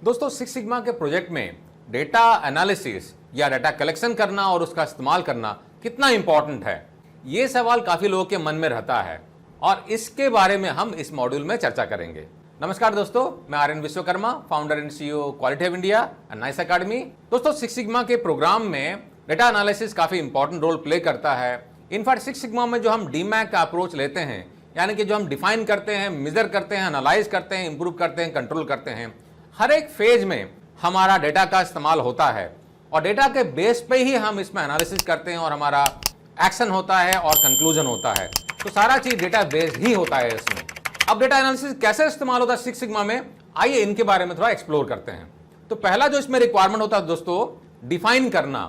दोस्तों Six Sigma के project में डेटा एनालिसिस या डेटा कलेक्शन करना और उसका इस्तेमाल करना कितना इंपॉर्टेंट है, ये सवाल काफी लोगों के मन में रहता है और इसके बारे में हम इस मॉड्यूल में चर्चा करेंगे। नमस्कार दोस्तों, मैं Aryan Vishwakarma, founder and CEO Quality of India and Nice Academy. दोस्तों सिक्स सिग्मा के प्रोग्राम में डेटा एनालिसिस काफी इंपॉर्टेंट रोल प्ले करता है। इनफैक्ट सिक्स सिग्मा में जो हम डीमैक का अप्रोच लेते हैं, यानी कि जो हम डिफाइन करते हैं, मेजर करते हैं, एनालाइज करते हैं, इंप्रूव करते हैं, कंट्रोल करते हैं, हर एक फेज में हमारा डेटा का इस्तेमाल होता है और डेटा के बेस पे ही हम इसमें एनालिसिस करते हैं और हमारा एक्शन होता है और कंक्लूजन होता है। तो सारा चीज डेटा बेस्ड ही होता है इसमें। अब डेटा एनालिसिस कैसे इस्तेमाल होता है सिक्स सिग्मा में, आइए इनके बारे में थोड़ा एक्सप्लोर करते हैं। तो पहला जो इसमें रिक्वायरमेंट होता है दोस्तों, डिफाइन करना,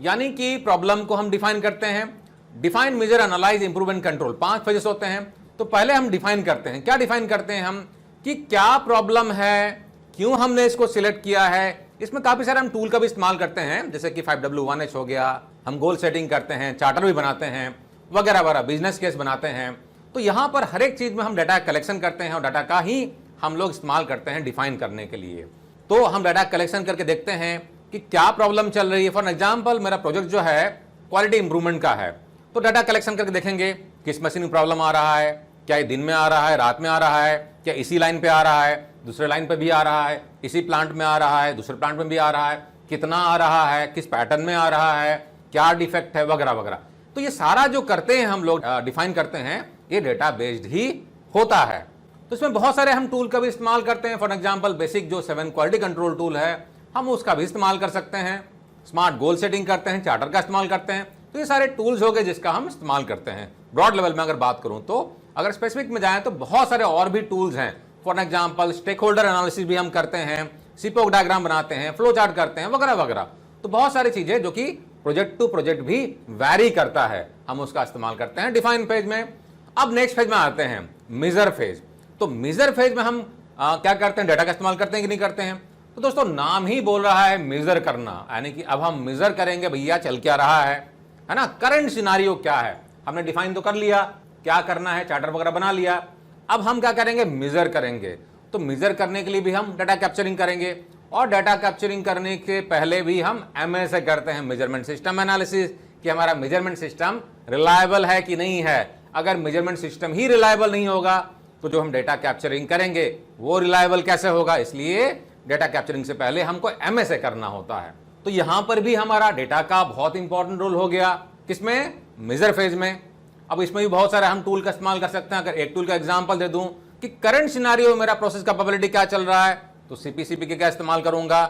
यानी कि प्रॉब्लम को हम डिफाइन करते हैं। Define, measure, analyse, improve and control, 5 phases होते हैं। तो पहले हम डिफाइन करते हैं। क्या डिफाइन करते हैं हम कि क्या प्रॉब्लम है, क्यों हमने इसको सिलेक्ट किया है। इसमें काफी सारे हम टूल का भी इस्तेमाल करते हैं, जैसे कि 5W1H हो गया, हम गोल सेटिंग करते हैं, चार्टर भी बनाते हैं, वगैरह वगैरह, बिजनेस केस बनाते हैं। तो यहां पर हर एक चीज में हम डाटा कलेक्शन करते हैं और डाटा का ही हम लोग इस्तेमाल करते हैं डिफाइन करने के लिए। तो हम डाटा कलेक्शन करके देखते हैं कि क्या प्रॉब्लम चल रही है। फॉर एग्जाम्पल, मेरा प्रोजेक्ट जो है क्वालिटी इंप्रूवमेंट का है, तो डाटा कलेक्शन करके देखेंगे किस मशीन में प्रॉब्लम आ रहा है, क्या ये दिन में आ रहा है, रात में आ रहा है, क्या इसी लाइन पे आ रहा है, दूसरे लाइन पे भी आ रहा है, इसी प्लांट में आ रहा है, दूसरे प्लांट में भी आ रहा है, कितना आ रहा है, किस पैटर्न में आ रहा है, क्या डिफेक्ट है, वगैरह वगैरह। तो ये सारा जो करते हैं हम लोग डिफाइन करते हैं, ये डेटा बेस्ड ही होता है। तो इसमें बहुत सारे हम टूल का भी इस्तेमाल करते हैं। फॉर एग्जाम्पल, बेसिक जो 7 क्वालिटी कंट्रोल टूल है, हम उसका भी इस्तेमाल कर सकते हैं। स्मार्ट गोल सेटिंग करते हैं, चार्टर का इस्तेमाल करते हैं। तो ये सारे टूल्स हो गए जिसका हम इस्तेमाल करते हैं। ब्रॉड लेवल में अगर बात करूं तो, अगर स्पेसिफिक में जाएं तो बहुत सारे और भी टूल्स हैं। For example, stakeholder analysis भी हम करते हैं, सीपोक डायग्राम बनाते हैं, फ्लो चार्ट करते हैं, वगैरह वगैरह। तो बहुत सारी चीजें जो कि प्रोजेक्ट टू प्रोजेक्ट भी वैरी करता है, हम उसका इस्तेमाल करते हैं डिफाइन फेज में। अब नेक्स्ट फेज में आते हैं, मेजर फेज। तो मेजर फेज में हम क्या करते हैं, डेटा का इस्तेमाल करते हैं कि नहीं करते हैं। तो दोस्तों नाम ही बोल रहा है मेजर करना, यानी कि अब हम मेजर करेंगे भैया चल क्या रहा है ना, करंट सिनारियो क्या है। हमने डिफाइन तो कर लिया, क्या करना है, चार्टर वगैरह बना लिया। अब हम क्या करेंगे, मेजर करेंगे। तो मेजर करने के लिए भी हम डाटा कैप्चरिंग करेंगे और डाटा कैप्चरिंग करने के पहले भी हम MSA करते हैं, मेजरमेंट सिस्टम एनालिसिस, कि हमारा मेजरमेंट सिस्टम रिलायबल है कि नहीं है। अगर मेजरमेंट सिस्टम ही रिलायबल नहीं होगा तो जो हम डेटा कैप्चरिंग करेंगे वो रिलायबल कैसे होगा। इसलिए डेटा कैप्चरिंग से पहले हमको MSA करना होता है। तो यहां पर भी हमारा डेटा का बहुत इंपॉर्टेंट रोल हो गया, किसमें, मेजर फेज में। अब इसमें भी बहुत सारे हम टूल का इस्तेमाल कर सकते हैं। अगर एक टूल का एग्जांपल दे दूं कि करंट सिनारियो मेरा प्रोसेस कैपेबिलिटी क्या चल रहा है, तो CPCP के क्या इस्तेमाल करूंगा।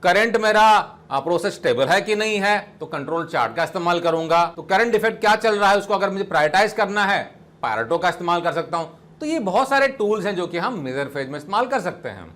करंट मेरा प्रोसेस स्टेबल है कि नहीं है, तो कंट्रोल चार्ट का इस्तेमाल करूंगा। तो करंट डिफेक्ट क्या चल रहा है, उसको अगर मुझे प्रायोरिटाइज करना है, पायरेटो का इस्तेमाल कर सकता हूं। तो ये बहुत सारे टूल्स हैं जो कि हम मेजर फेज में इस्तेमाल कर सकते हैं।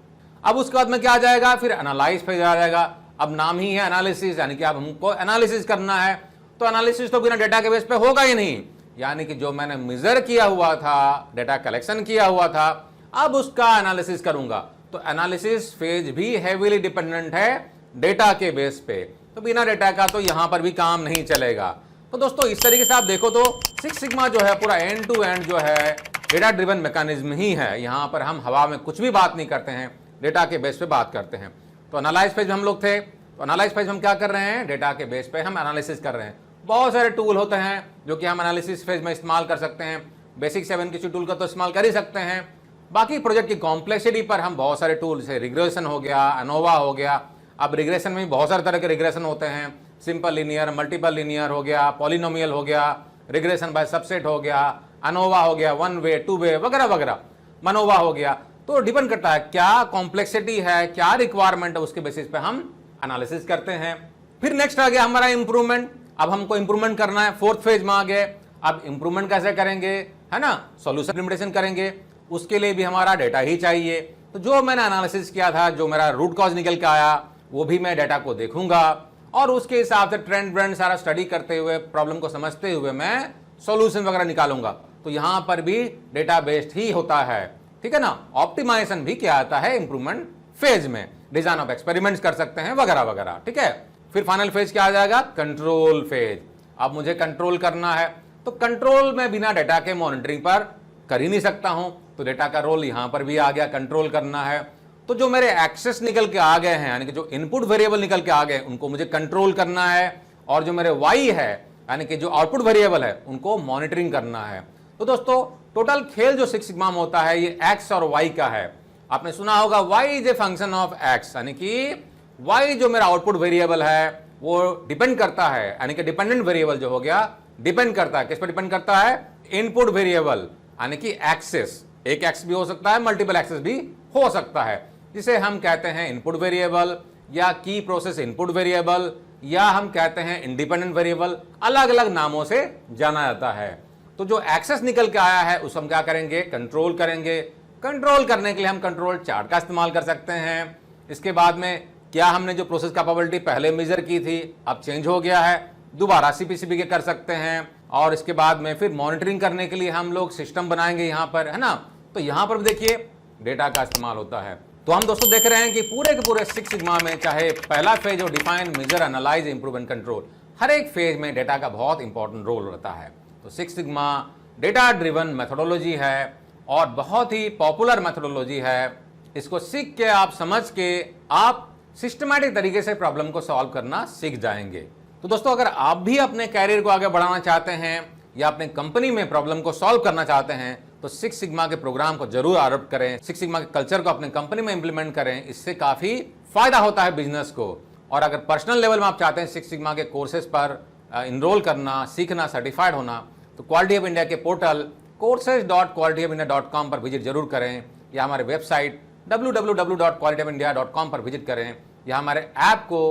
अब उसके बाद में क्या आ जाएगा, फिर एनालाइज फेज आ जाएगा। अब नाम ही है एनालिसिस, यानी कि अब हमको एनालिसिस करना है। तो एनालिसिस तो बिना डेटा के बेस पे होगा ही नहीं, यानी कि जो मैंने मेजर किया हुआ था, डेटा कलेक्शन किया हुआ था, अब उसका एनालिसिस करूंगा। तो एनालिसिस फेज भी हेवीली डिपेंडेंट है डेटा के बेस पे। तो बिना डेटा का तो यहां पर भी काम नहीं चलेगा। तो दोस्तों इस तरीके से आप देखो तो सिक्स सिग्मा जो है पूरा एंड टू एंड जो है डेटा ड्रिवन मैकेनिज्म ही है। यहां पर हम हवा में कुछ भी बात नहीं करते हैं, डेटा के बेस पे बात करते हैं। तो एनालाइज फेज में हम लोग थे, तो एनालाइज फेज हम क्या कर रहे हैं, डेटा के बेस पे हम एनालिसिस कर रहे हैं। बहुत सारे टूल होते हैं जो कि हम एनालिसिस फेज में इस्तेमाल कर सकते हैं। बेसिक 7 किसी टूल का तो इस्तेमाल कर ही सकते हैं। बाकी प्रोजेक्ट की कॉम्प्लेक्सिटी पर हम बहुत सारे टूल से, रिग्रेशन हो गया, अनोवा हो गया। अब रिग्रेशन में भी बहुत सारे तरह के रिग्रेशन होते हैं, सिंपल लीनियर, मल्टीपल लीनियर हो गया, पॉलिनोमियल हो गया, रिग्रेशन बाय सबसेट हो गया, अनोवा हो गया, 1 वे 2 वे वगैरह वगैरह, मनोवा हो गया। तो डिपेंड करता है क्या कॉम्प्लेक्सिटी है, क्या रिक्वायरमेंट है, उसके बेसिस पे हम एनालिसिस करते हैं। फिर नेक्स्ट आ गया हमारा इंप्रूवमेंट। अब हमको इंप्रूवमेंट करना है, 4th फेज में आ गए। अब इंप्रूवमेंट कैसे करेंगे, है ना, सॉल्यूशन इम्प्लीमेंटेशन करेंगे, उसके लिए भी हमारा डेटा ही चाहिए। तो जो मैंने एनालिसिस किया था, जो मेरा रूट कॉज निकल के आया, वो भी मैं डेटा को देखूंगा और उसके हिसाब से ट्रेंड ब्रेंड सारा स्टडी करते हुए, प्रॉब्लम को समझते हुए मैं सॉल्यूशन वगैरह निकालूंगा। तो यहां पर भी डेटा बेस्ड ही होता है, ठीक है ना। ऑप्टिमाइजेशन भी किया जाता है इंप्रूवमेंट फेज में, डिजाइन ऑफ एक्सपेरिमेंट्स कर सकते हैं वगैरह वगैरह, ठीक है। फिर फाइनल फेज क्या आ जाएगा, कंट्रोल फेज। अब मुझे कंट्रोल करना है, तो कंट्रोल में बिना डेटा के मॉनिटरिंग पर कर ही नहीं सकता हूं। तो डेटा का रोल यहां पर भी आ गया, कंट्रोल करना है। तो जो मेरे एक्सेस निकल के आ गए हैं, यानी कि जो इनपुट वेरिएबल निकल के आ गए, उनको मुझे कंट्रोल करना है, और जो मेरे वाई है यानी कि जो आउटपुट वेरिएबल है उनको मॉनिटरिंग करना है। तो दोस्तों टोटल खेल जो सिक्स सिग्मा में होता है ये एक्स और वाई का है। आपने सुना होगा Y is a function of X, यानी कि वाई जो मेरा आउटपुट वेरिएबल है वो डिपेंड करता है, यानी कि डिपेंडेंट वेरिएबल जो हो गया डिपेंड करता है, किस पर डिपेंड करता है? इनपुट वेरिएबल, यानी कि एक्सेस। एक एक्स भी हो सकता है, मल्टीपल एक्सेस भी हो सकता है, जिसे हम कहते हैं इनपुट वेरिएबल या की प्रोसेस इनपुट वेरिएबल, या हम कहते हैं इंडिपेंडेंट वेरिएबल। अलग अलग नामों से जाना जाता है। तो जो एक्सेस निकल के आया है उस हम क्या करेंगे? कंट्रोल करेंगे। कंट्रोल करने के लिए हम कंट्रोल चार्ट का इस्तेमाल कर सकते हैं। इसके बाद में क्या हमने जो प्रोसेस कैपेबिलिटी पहले मेजर की थी अब चेंज हो गया है, दोबारा सीपीसीबी के कर सकते हैं। और इसके बाद में फिर मॉनिटरिंग करने के लिए हम लोग सिस्टम बनाएंगे यहाँ पर, है ना। तो यहाँ पर भी देखिए डेटा का इस्तेमाल होता है। तो हम दोस्तों देख रहे हैं कि पूरे के पूरे सिक्स सिग्मा में, चाहे पहला फेज हो define, measure, analyse, improve and control, हर एक फेज में डेटा का बहुत इंपॉर्टेंट रोल रहता है। तो six sigma data driven methodology है और बहुत ही पॉपुलर मेथोडोलॉजी है। इसको सीख के आप समझ के आप सिस्टमैटिक तरीके से प्रॉब्लम को सॉल्व करना सीख जाएंगे। तो दोस्तों अगर आप भी अपने कैरियर को आगे बढ़ाना चाहते हैं या अपने कंपनी में प्रॉब्लम को सॉल्व करना चाहते हैं तो सिक्स सिग्मा के प्रोग्राम को जरूर अडॉप्ट करें। सिक्स सिग्मा के कल्चर को अपने कंपनी में इंप्लीमेंट करें, इससे काफी फायदा होता है बिजनेस को। और अगर पर्सनल लेवल में आप चाहते हैं सिक्स सिग्मा के कोर्सेज पर इनरोल करना, सीखना, सर्टिफाइड होना, तो क्वालिटी ऑफ इंडिया के पोर्टल courses.qualityofindia.com पर विजिट जरूर करें, या हमारे वेबसाइट www.qualityofindia.com पर विजिट करें, या हमारे ऐप को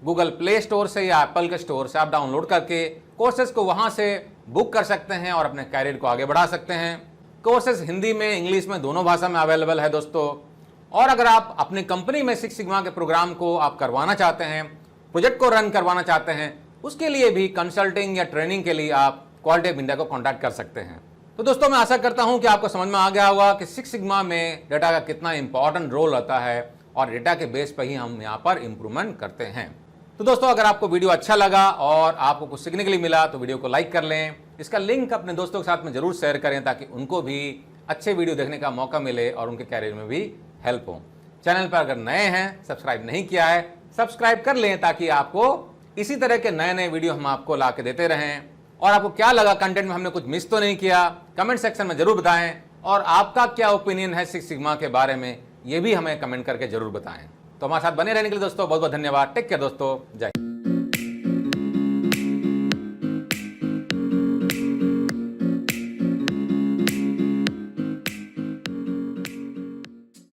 गूगल प्ले स्टोर से या एप्पल के स्टोर से आप डाउनलोड करके कोर्सेज को वहां से बुक कर सकते हैं और अपने कैरियर को आगे बढ़ा सकते हैं। कोर्सेज हिंदी में, इंग्लिश में, दोनों भाषा में अवेलेबल है दोस्तों। और अगर आप अपनी कंपनी में सिक्स सिग्मा के प्रोग्राम को आप करवाना चाहते हैं, प्रोजेक्ट को रन करवाना चाहते हैं, उसके लिए भी कंसल्टिंग या ट्रेनिंग के लिए आप क्वालिटी ऑफ इंडिया को कॉन्टैक्ट कर सकते हैं। तो दोस्तों मैं आशा करता हूं कि आपको समझ में आ गया होगा कि सिक्स सिग्मा में डेटा का कितना इंपॉर्टेंट रोल रहता है और डेटा के बेस पर ही हम यहाँ पर इंप्रूवमेंट करते हैं। तो दोस्तों अगर आपको वीडियो अच्छा लगा और आपको कुछ सीखने के लिए मिला तो वीडियो को लाइक कर लें। इसका लिंक अपने दोस्तों के साथ में जरूर शेयर करें ताकि उनको भी अच्छे वीडियो देखने का मौका मिले और उनके कैरियर में भी हेल्प हो। चैनल पर अगर नए हैं, सब्सक्राइब नहीं किया है, सब्सक्राइब कर लें ताकि आपको इसी तरह के नए नए वीडियो हम आपको ला के देते रहें। और आपको क्या लगा कंटेंट में, हमने कुछ मिस तो नहीं किया? कमेंट सेक्शन में जरूर बताएं। और आपका क्या ओपिनियन है सिक्स सिग्मा के बारे में, ये भी हमें कमेंट करके जरूर बताएं। तो हमारे साथ बने रहने के लिए दोस्तों बहुत बहुत धन्यवाद। टेक केयर दोस्तों, जय।